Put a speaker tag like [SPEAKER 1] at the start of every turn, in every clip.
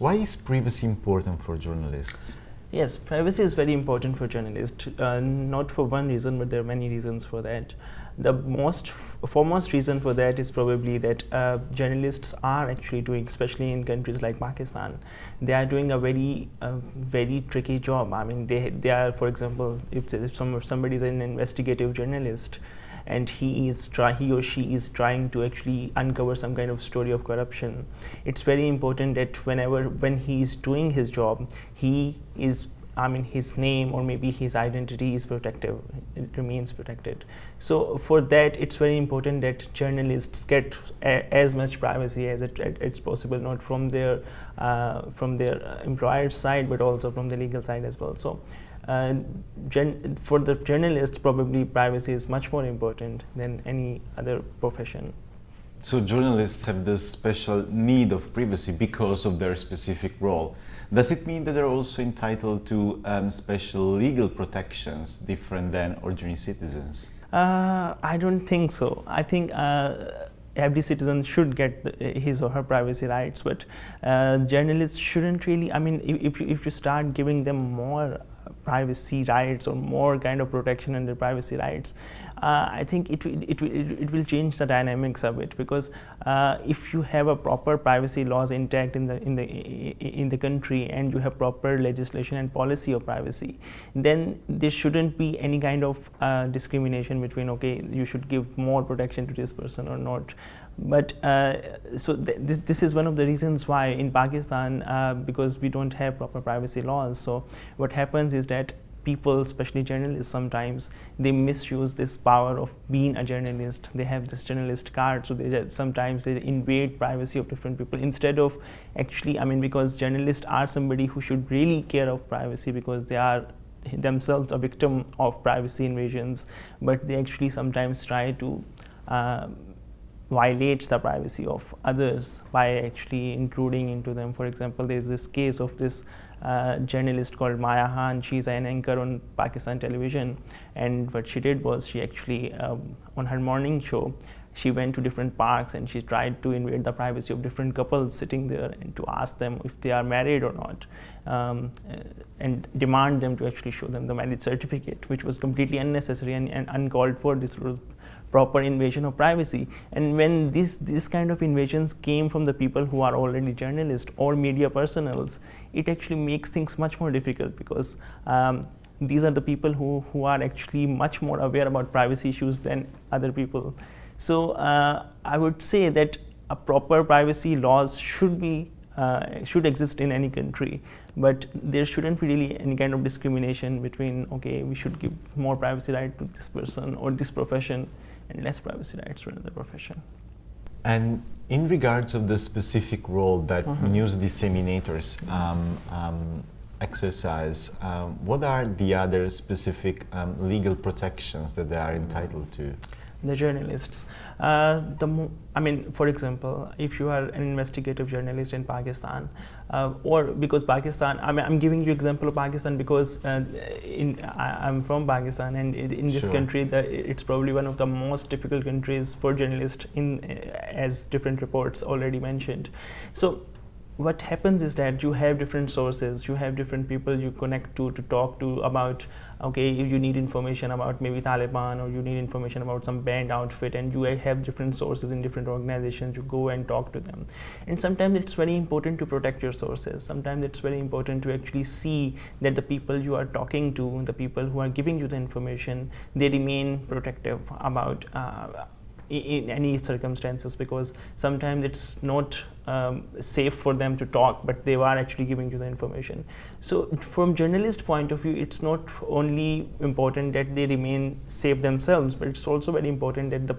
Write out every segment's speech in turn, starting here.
[SPEAKER 1] Why is privacy important for journalists?
[SPEAKER 2] Yes, privacy is very important for journalists, not for one reason, but there are many reasons for that. The foremost reason for that is probably that journalists are actually doing, especially in countries like Pakistan, they are doing a very tricky job. I mean, they are, for example, if somebody is an investigative journalist, and he or she is trying to actually uncover some kind of story of corruption, it's very important that when he is doing his job, his name or maybe his identity is protected, it remains protected. So for that, it's very important that journalists get as much privacy as it's possible, not from their employer's side, but also from the legal side as well. So for the journalists, probably privacy is much more important than any other profession.
[SPEAKER 1] So journalists have this special need of privacy because of their specific role. Does it mean that they're also entitled to special legal protections different than ordinary citizens?
[SPEAKER 2] I don't think so. I think every citizen should get his or her privacy rights, but journalists shouldn't really. I mean, if you start giving them more privacy rights or more kind of protection under privacy rights, I think it will change the dynamics of it, because if you have a proper privacy laws intact in the country, and you have proper legislation and policy of privacy, then there shouldn't be any kind of discrimination between, okay, you should give more protection to this person or not. But so this is one of the reasons why in Pakistan, because we don't have proper privacy laws, so what happens is that people, especially journalists, sometimes they misuse this power of being a journalist. They have this journalist card, so sometimes they invade privacy of different people instead of actually, I mean, because journalists are somebody who should really care of privacy, because they are themselves a victim of privacy invasions, but they actually sometimes try to violate the privacy of others by actually intruding into them. For example, there is this case of this journalist called Maya Khan. She's an anchor on Pakistan television, and what she did was she actually, on her morning show, she went to different parks and she tried to invade the privacy of different couples sitting there and to ask them if they are married or not, and demand them to actually show them the marriage certificate, which was completely unnecessary and uncalled for. This was proper invasion of privacy. And when this kind of invasions came from the people who are already journalists or media personals, it actually makes things much more difficult, because these are the people who are actually much more aware about privacy issues than other people. So I would say that a proper privacy laws should exist in any country, but there shouldn't be really any kind of discrimination between, okay, we should give more privacy right to this person or this profession and less privacy rights to another profession.
[SPEAKER 1] And in regards of the specific role that news disseminators exercise, what are the other specific legal protections that they are entitled to?
[SPEAKER 2] The journalists. I mean, for example, if you are an investigative journalist in Pakistan, or because Pakistan, I mean, I'm giving you example of Pakistan because I'm from Pakistan, and in this country, it's probably one of the most difficult countries for journalists, as different reports already mentioned. So what happens is that you have different sources, you have different people you connect to talk to about, okay, you need information about maybe Taliban, or you need information about some band outfit, and you have different sources in different organizations. You go and talk to them, and sometimes it's very important to protect your sources. Sometimes it's very important to actually see that the people you are talking to, the people who are giving you the information, they remain protective about in any circumstances, because sometimes it's not safe for them to talk, but they are actually giving you the information. So from journalist point of view, it's not only important that they remain safe themselves, but it's also very important that the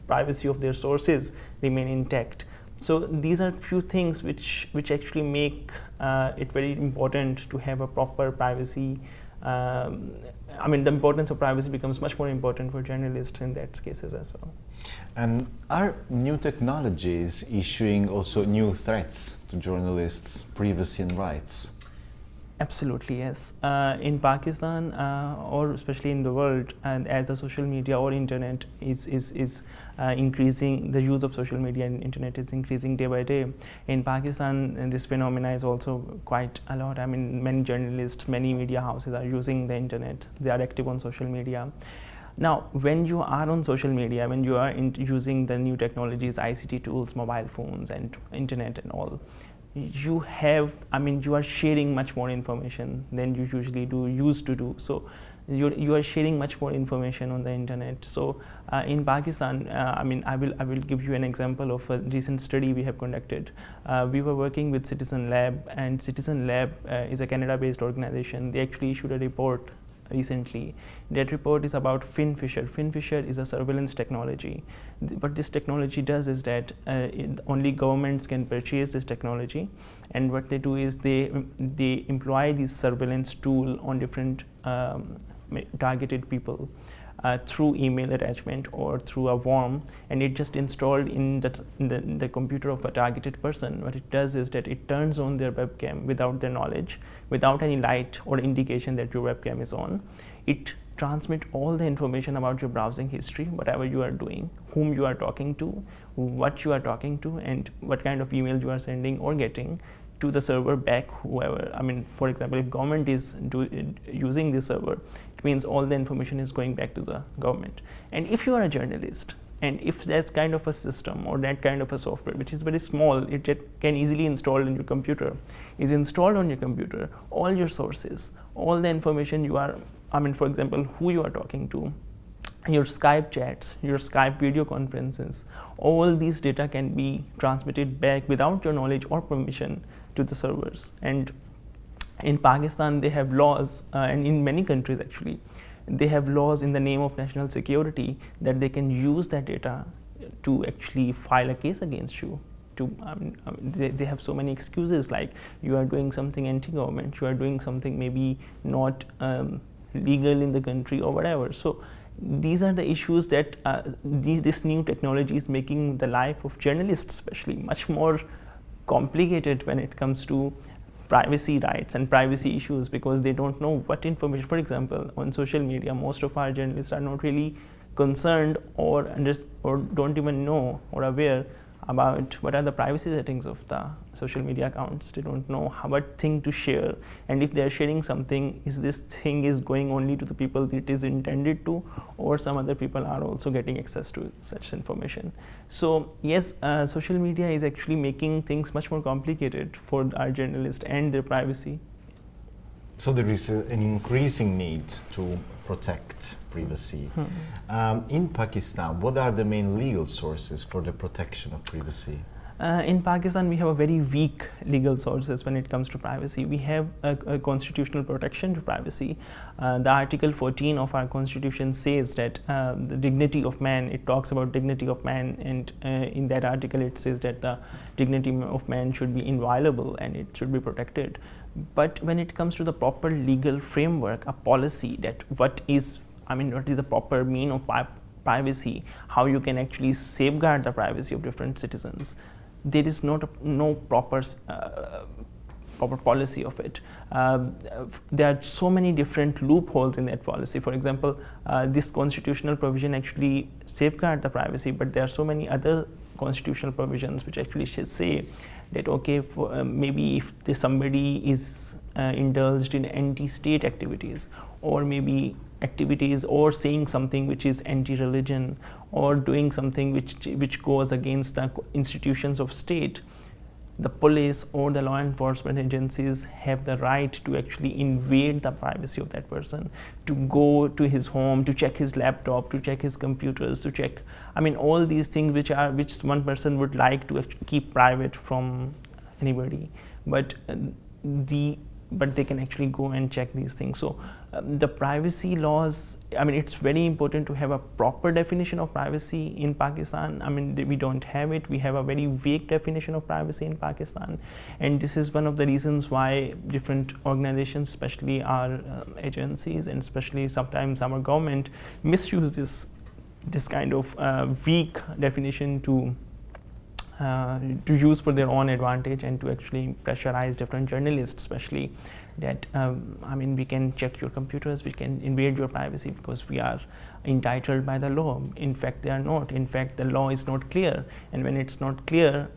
[SPEAKER 2] privacy of their sources remain intact. So these are few things which actually make it very important to have a proper privacy. I mean, the importance of privacy becomes much more important for journalists in that cases as well.
[SPEAKER 1] And are new technologies issuing also new threats to journalists' privacy and rights?
[SPEAKER 2] Absolutely, yes. In Pakistan, or especially in the world, and as the social media or internet is increasing, the use of social media and internet is increasing day by day. In Pakistan, and this phenomena is also quite a lot. I mean, many journalists, many media houses are using the internet. They are active on social media. Now, when you are on social media, when you are using the new technologies, ICT tools, mobile phones, and internet and all, you are sharing much more information than you used to do. So you are sharing much more information on the internet. So in Pakistan, I will give you an example of a recent study we have conducted. We were working with Citizen Lab, and Citizen Lab is a Canada-based organization. They actually issued a report recently. That report is about FinFisher. FinFisher is a surveillance technology. What this technology does is that only governments can purchase this technology, and what they do is they employ this surveillance tool on different targeted people through email attachment or through a worm, and it just installed in the computer of a targeted person. What it does is that it turns on their webcam without their knowledge, without any light or indication that your webcam is on. It transmits all the information about your browsing history, whatever you are doing, whom you are talking to, what you are talking to, and what kind of email you are sending or getting to the server back, whoever. I mean, for example, if government is using this server, it means all the information is going back to the government. And if you are a journalist, and if that kind of a system or that kind of a software, which is very small, it can easily install in your computer, is installed on your computer, all your sources, all the information you are, for example, who you are talking to, your Skype chats, your Skype video conferences, all these data can be transmitted back without your knowledge or permission to the servers. And in Pakistan, they have laws, and in many countries actually, they have laws in the name of national security that they can use that data to actually file a case against you. They have so many excuses, like you are doing something anti-government, you are doing something maybe not legal in the country or whatever. So these are the issues that this new technology is making the life of journalists especially much more complicated when it comes to privacy rights and privacy issues, because they don't know what information. For example, on social media, most of our journalists are not really concerned or don't even know or aware about what are the privacy settings of the social media accounts. They don't know what thing to share, and if they are sharing something, is this thing is going only to the people it is intended to, or some other people are also getting access to such information. So yes, social media is actually making things much more complicated for our journalists and their privacy.
[SPEAKER 1] So there is an increasing need to protect privacy. In Pakistan, what are the main legal sources for the protection of privacy?
[SPEAKER 2] In Pakistan, we have a very weak legal sources when it comes to privacy. We have a constitutional protection to privacy. The Article 14 of our constitution says that the dignity of man, it talks about dignity of man, and in that article it says that the dignity of man should be inviolable and it should be protected. But when it comes to the proper legal framework, a policy that what is the proper mean of privacy, how you can actually safeguard the privacy of different citizens, there is no proper policy of it. There are so many different loopholes in that policy. For example, this constitutional provision actually safeguard the privacy, but there are so many other constitutional provisions which actually should say that maybe if somebody is indulged in anti-state activities, or maybe activities or saying something which is anti-religion, or doing something which goes against the institutions of state, the police or the law enforcement agencies have the right to actually invade the privacy of that person, to go to his home, to check his laptop, to check his computers, to check, all these things which one person would like to keep private from anybody, but they can actually go and check these things. So the privacy laws, it's very important to have a proper definition of privacy in Pakistan. We don't have it. We have a very vague definition of privacy in Pakistan, and this is one of the reasons why different organizations, especially our agencies, and especially sometimes our government, misuse this kind of weak definition to to use for their own advantage and to actually pressurize different journalists, especially that we can check your computers, we can invade your privacy because we are entitled by the law. In fact, they are not. In fact, the law is not clear, and when it's not clear,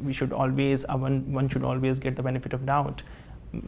[SPEAKER 2] we should always one should always get the benefit of doubt.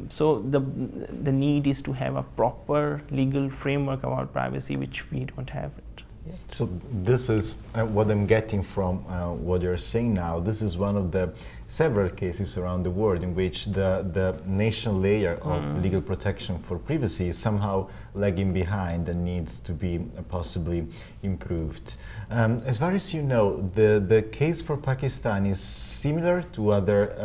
[SPEAKER 2] So the need is to have a proper legal framework about privacy, which we don't have it. Yeah.
[SPEAKER 1] So this is what I'm getting from what you're saying now. This is one of the several cases around the world in which the national layer of legal protection for privacy is somehow lagging behind and needs to be possibly improved. As far as you know, the case for Pakistan is similar to other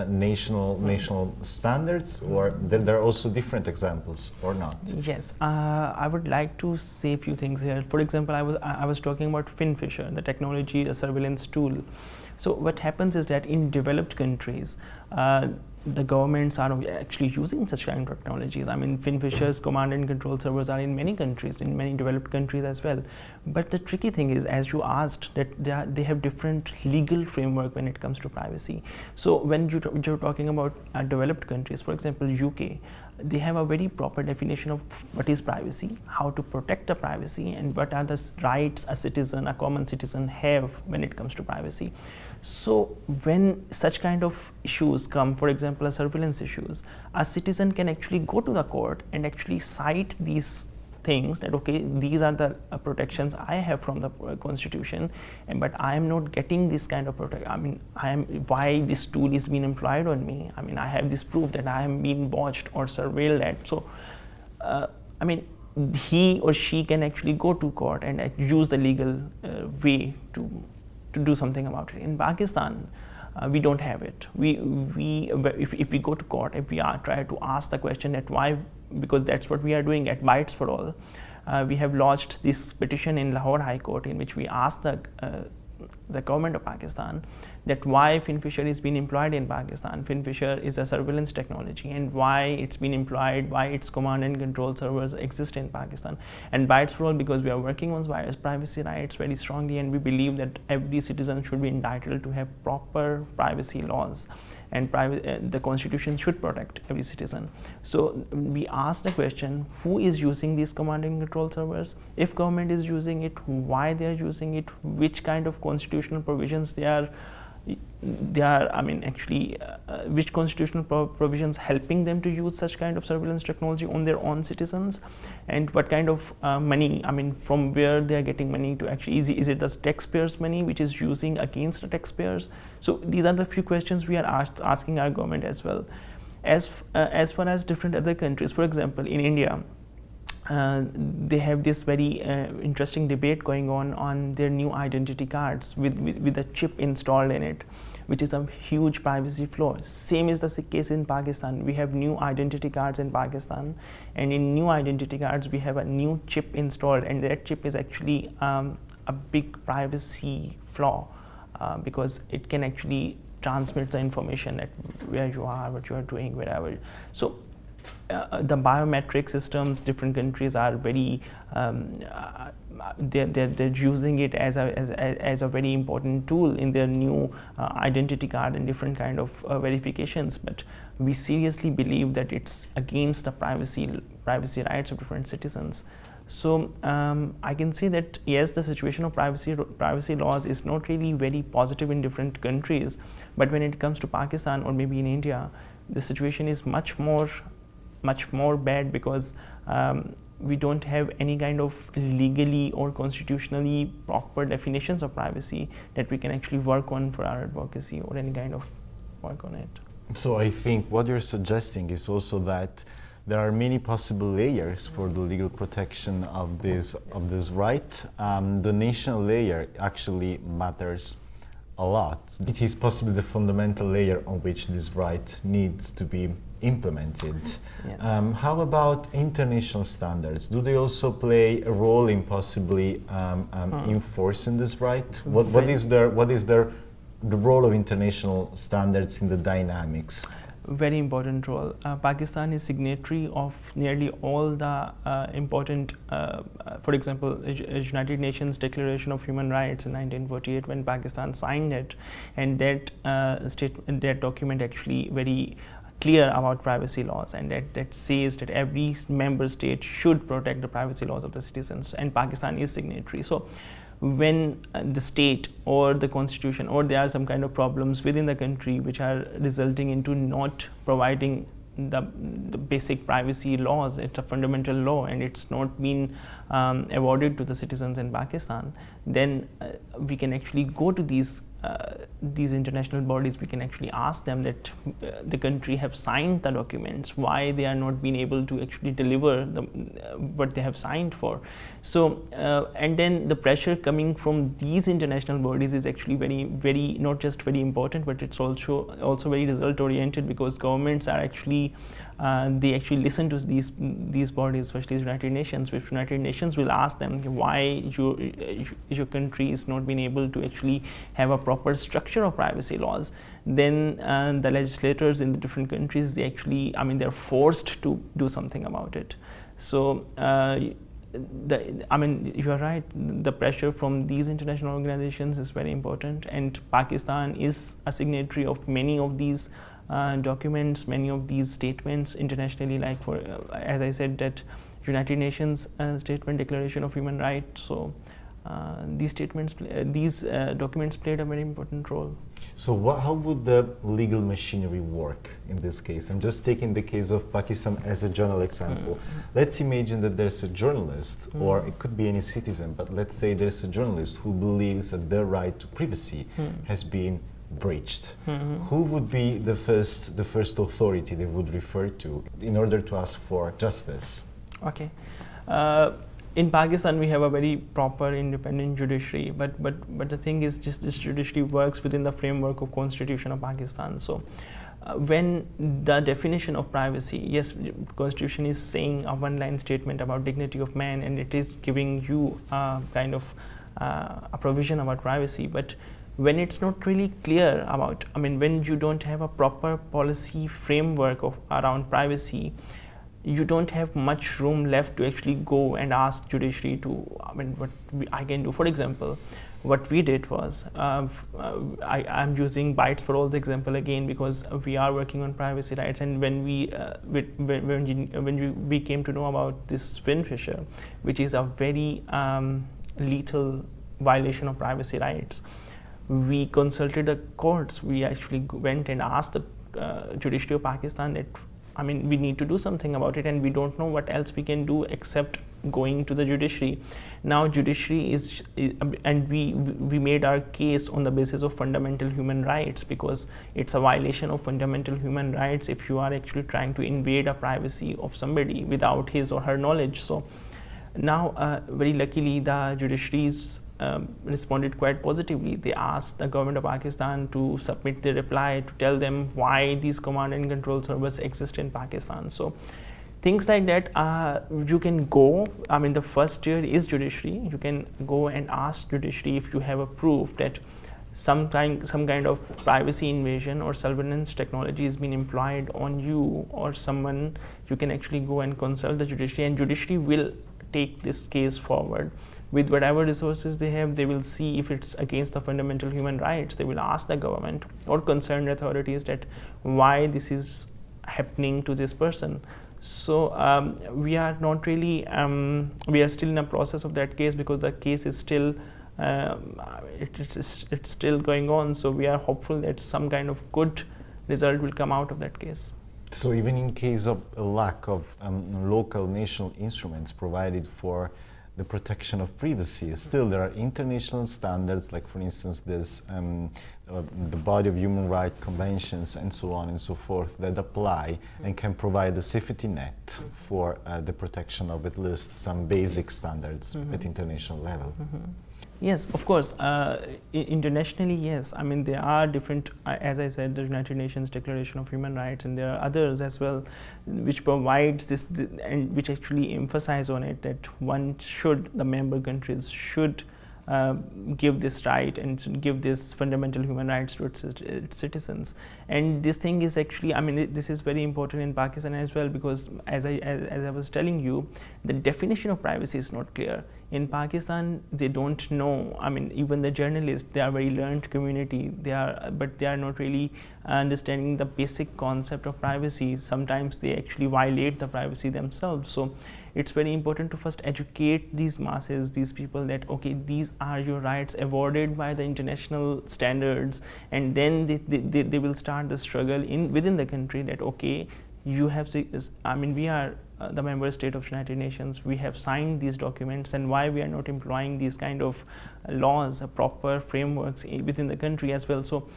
[SPEAKER 1] national standards, or there are also different examples, or not?
[SPEAKER 2] Yes, I would like to say a few things here. For example, I was talking about FinFisher, the technology, a surveillance tool. So what happens is that in developed countries, the governments are actually using such kind of technologies. FinFisher's command and control servers are in many countries, in many developed countries as well. But the tricky thing is, as you asked, that they have different legal framework when it comes to privacy. So when you're talking about developed countries, for example, UK, they have a very proper definition of what is privacy, how to protect the privacy, and what are the rights a common citizen have when it comes to privacy. So when such kind of issues come, for example, surveillance issues, a citizen can actually go to the court and actually cite these things that, okay, these are the protections I have from the constitution, but I am not getting this kind of protection. Why this tool is being employed on me? I have this proof that I am being watched or surveilled at. So, he or she can actually go to court and use the legal way to do something about it. In Pakistan, we don't have it. If we go to court, if we try to ask the question that why, because that's what we are doing at Bytes for All. We have lodged this petition in Lahore High Court in which we asked the government of Pakistan that why FinFisher is being employed in Pakistan. FinFisher is a surveillance technology, and why it's been employed, why its command and control servers exist in Pakistan. And Bytes for All, because we are working on privacy rights very strongly, and we believe that every citizen should be entitled to have proper privacy laws, and the constitution should protect every citizen. So we asked the question, who is using these command and control servers? If government is using it, why they are using it, which kind of constitutional provisions which constitutional provisions helping them to use such kind of surveillance technology on their own citizens, and what kind of money, from where they are getting money to actually, is it the taxpayers' money which is using against the taxpayers? So these are the few questions we are asking our government as well. As far as different other countries, for example, in India, they have this very interesting debate going on their new identity cards with a chip installed in it, which is a huge privacy flaw. Same is the case in Pakistan. We have new identity cards in Pakistan, and in new identity cards we have a new chip installed, and that chip is actually a big privacy flaw because it can actually transmit the information that where you are, what you are doing, wherever. So the biometric systems, different countries are very they're using it as a very important tool in their new identity card and different kind of verifications. But we seriously believe that it's against the privacy rights of different citizens. So I can see that yes, the situation of privacy laws is not really very positive in different countries, but when it comes to Pakistan or maybe in India, the situation is much more bad because we don't have any kind of legally or constitutionally proper definitions of privacy that we can actually work on for our advocacy or any kind of work on it.
[SPEAKER 1] So I think what you're suggesting is also that there are many possible layers for the legal protection of this right. The national layer actually matters a lot. It is possibly the fundamental layer on which this right needs to be implemented.
[SPEAKER 2] Yes.
[SPEAKER 1] How about international standards? Do they also play a role in possibly enforcing this right? What is the role of international standards in the dynamics
[SPEAKER 2] Very important role. Pakistan is signatory of nearly all the important, for example, United Nations Declaration of Human Rights in 1948 when Pakistan signed it, and that document actually very clear about privacy laws, and that says that every member state should protect the privacy laws of the citizens, and Pakistan is signatory. So when the state or the constitution or there are some kind of problems within the country which are resulting into not providing the basic privacy laws, it's a fundamental law and it's not been awarded to the citizens in Pakistan, then we can actually go to these international bodies. We can actually ask them that the country have signed the documents, why they are not being able to actually deliver what they have signed for. So and then the pressure coming from these international bodies is actually very not just very important, but it's also very result oriented, because governments are actually they actually listen to these bodies, especially the United Nations. Which United Nations will ask them why your country is not being able to actually have a proper structure of privacy laws. Then the legislators in the different countries, they actually, they're forced to do something about it. So you are right, the pressure from these international organizations is very important, and Pakistan is a signatory of many of these documents, many of these statements internationally, like for as I said, that United Nations statement, Declaration of Human Rights. So these documents played a very important role.
[SPEAKER 1] So how would the legal machinery work in this case? I'm just taking the case of Pakistan as a general example. Let's imagine that there's a journalist, or it could be any citizen, but let's say there's a journalist who believes that their right to privacy has been breached. Who would be the first authority they would refer to in order to ask for justice?
[SPEAKER 2] Okay. In Pakistan, we have a very proper independent judiciary, but the thing is, just this judiciary works within the framework of Constitution of Pakistan. So when the definition of privacy, yes, Constitution is saying a one-line statement about dignity of man, and it is giving you kind of a provision about privacy, but when it's not really clear about, when you don't have a proper policy framework around privacy, you don't have much room left to actually go and ask judiciary to, what I can do. For example, what we did was, I'm using Bytes for all the example again, because we are working on privacy rights, and when we came to know about this Finfisher, which is a very lethal violation of privacy rights, we consulted the courts. We actually went and asked the judiciary of Pakistan that, we need to do something about it, and we don't know what else we can do except going to the judiciary. Now judiciary is and we made our case on the basis of fundamental human rights, because it's a violation of fundamental human rights if you are actually trying to invade a privacy of somebody without his or her knowledge. So now very luckily the judiciaries responded quite positively. They asked the government of Pakistan to submit their reply to tell them why these command and control servers exist in Pakistan. So things like that, you can go, the first tier is judiciary. You can go and ask judiciary if you have a proof that some kind of privacy invasion or surveillance technology is being employed on you or someone. You can actually go and consult the judiciary, and judiciary will take this case forward. With whatever resources they have, they will see if it's against the fundamental human rights. They will ask the government or concerned authorities that why this is happening to this person. So we are not really, we are still in a process of that case, because the case is still, it's still going on. So we are hopeful that some kind of good result will come out of that case.
[SPEAKER 1] So even in case of a lack of local national instruments provided for the protection of privacy, still there are international standards, like for instance there's the body of human rights conventions and so on and so forth, that apply and can provide a safety net for the protection of at least some basic standards at international level.
[SPEAKER 2] Yes, of course. Internationally, yes. There are different, as I said, the United Nations Declaration of Human Rights, and there are others as well, which provides this, and which actually emphasize on it that the member countries should give this right and to give this fundamental human rights to its citizens. And this thing is actually, I mean, this is very important in Pakistan as well, because as I was telling you, the definition of privacy is not clear. In Pakistan, they don't know. I mean, even the journalists, they are very learned community. But they are not really understanding the basic concept of privacy. Sometimes they actually violate the privacy themselves. So it's very important to first educate these masses, these people, that okay, these are your rights awarded by the international standards, and then they will start the struggle within the country that okay, you have, I mean, we are the member state of United Nations, we have signed these documents, and why we are not employing these kind of laws, proper frameworks within the country as well. So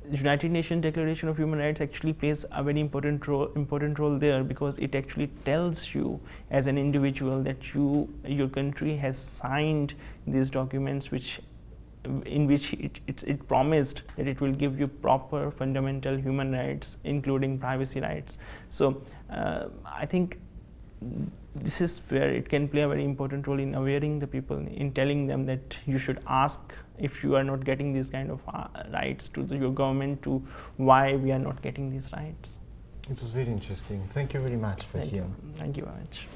[SPEAKER 2] United Nations Declaration of Human Rights actually plays a very important role there, because it actually tells you as an individual that your country has signed these documents in which it promised that it will give you proper fundamental human rights, including privacy rights. So I think this is where it can play a very important role in awareing the people, in telling them that you should ask if you are not getting these kind of rights to your government, to why we are not getting these rights.
[SPEAKER 1] It was very interesting. Thank you very much, Faheem.
[SPEAKER 2] Thank you very much.